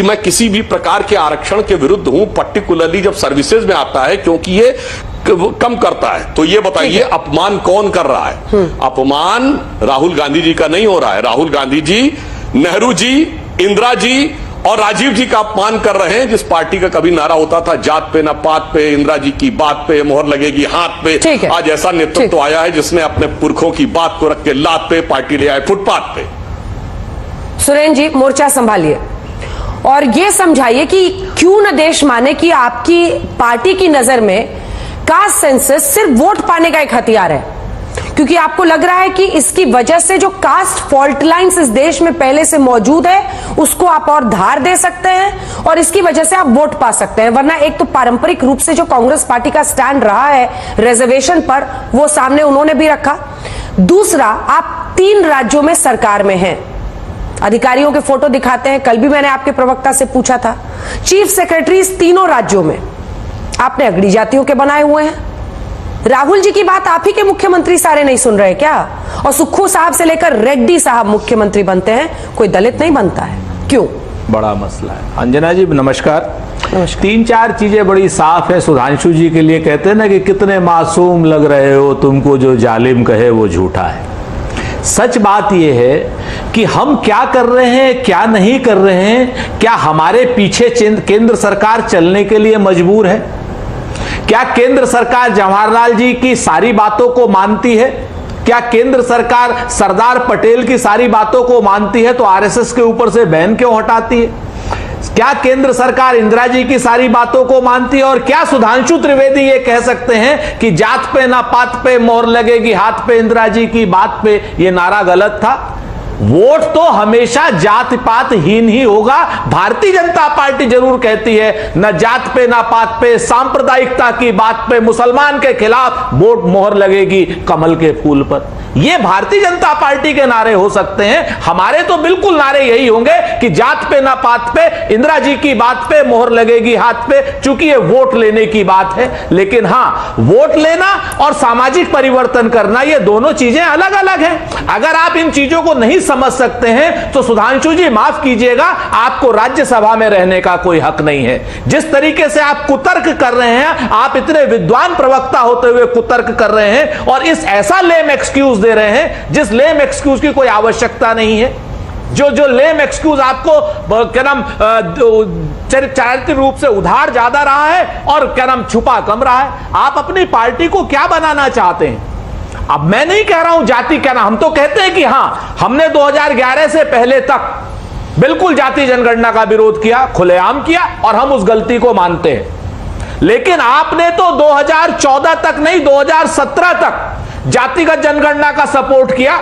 कि मैं किसी भी प्रकार के आरक्षण के विरुद्ध हूं, पर्टिकुलरली जब सर्विसेज में आता है, क्योंकि ये कम करता है। तो ये बताइए अपमान कौन कर रहा है? अपमान राहुल गांधी जी का नहीं हो रहा है। राहुल गांधी जी नेहरू जी, इंदिरा जी और राजीव जी का अपमान कर रहे हैं। जिस पार्टी का कभी नारा होता था जात पे ना पात पे, इंदिरा जी की बात पे मोहर लगेगी हाथ पे, आज ऐसा नेतृत्व आया है जिसने अपने पुरखों की बात को रख के लात पे पार्टी ले आए फुटपाथ पे। सुरेंद्र जी, मोर्चा संभालिए और ये समझाइए कि क्यों न देश माने कि आपकी पार्टी की नजर में कास्ट सेंसस सिर्फ वोट पाने का एक हथियार है, क्योंकि आपको लग रहा है कि इसकी वजह से जो कास्ट फॉल्ट लाइंस इस देश में पहले से मौजूद है उसको आप और धार दे सकते हैं और इसकी वजह से आप वोट पा सकते हैं। वरना एक तो पारंपरिक रूप से जो कांग्रेस पार्टी का स्टैंड रहा है रिजर्वेशन पर, वो सामने उन्होंने भी रखा। दूसरा, आप 3 राज्यों में सरकार में हैं, अधिकारियों के फोटो दिखाते हैं। कल भी मैंने आपके प्रवक्ता से पूछा था, चीफ सेक्रेटरी तीनों राज्यों में आपने अगड़ी जातियों के बनाए हुए हैं। राहुल जी की बात आप ही के मुख्यमंत्री सारे नहीं सुन रहे क्या? और सुक्खू साहब से लेकर रेड्डी साहब मुख्यमंत्री बनते हैं, कोई दलित नहीं बनता है, क्यों? बड़ा मसला है। अंजना जी नमस्कार। 3-4 चीजें बड़ी साफ है सुधांशु जी के लिए। कहते हैं ना कि कितने मासूम लग रहे हो, तुमको जो जालिम कहे वो झूठा है। सच बात यह है कि हम क्या कर रहे हैं क्या नहीं कर रहे हैं, क्या हमारे पीछे केंद्र सरकार चलने के लिए मजबूर है? क्या केंद्र सरकार जवाहरलाल जी की सारी बातों को मानती है? क्या केंद्र सरकार सरदार पटेल की सारी बातों को मानती है तो आरएसएस के ऊपर से बैन क्यों हटाती है? क्या केंद्र सरकार इंदिरा जी की सारी बातों को मानती है? और क्या सुधांशु त्रिवेदी ये कह सकते हैं कि जात पे ना पात पे मोहर लगेगी हाथ पे, इंदिरा जी की बात पे ये नारा गलत था? वोट तो हमेशा जात पात हीन ही होगा। भारतीय जनता पार्टी जरूर कहती है न जात पे ना पात पे, सांप्रदायिकता की बात पे, मुसलमान के खिलाफ वोट मोहर लगेगी कमल के फूल पर। ये भारतीय जनता पार्टी के नारे हो सकते हैं, हमारे तो बिल्कुल नारे यही होंगे कि जात पे ना पात पे, इंदिरा जी की बात पे मोहर लगेगी हाथ पे, चूंकि ये वोट लेने की बात है। लेकिन हां, वोट लेना और सामाजिक परिवर्तन करना ये दोनों चीजें अलग अलग हैं। अगर आप इन चीजों को नहीं समझ सकते हैं तो सुधांशु जी माफ कीजिएगा, आपको राज्यसभा में रहने का कोई हक नहीं है। जिस तरीके से आप कुतर्क कर रहे हैं, आप इतने विद्वान प्रवक्ता होते हुए कुतर्क कर रहे हैं और इस ऐसा लेम एक्सक्यूज दे रहे हैं जिस लेम एक्सक्यूज की कोई आवश्यकता नहीं है। जो लेम एक्सक्यूज आपको क्या नाम चारित्रिक रूप से उधार ज्यादा रहा है और क्या नाम छुपा कम रहा है। आप अपनी पार्टी को क्या बनाना चाहते हैं? अब मैं नहीं कह रहा हूं जाति क्या ना, हम तो कहते हैं कि हां, हमने 2011 से पहले तक बिल्कुल जाति जनगणना का विरोध किया, खुलेआम किया और हम उस गलती को मानते हैं। लेकिन आपने तो 2014 तक नहीं 2017 तक जातिगत जनगणना का सपोर्ट किया।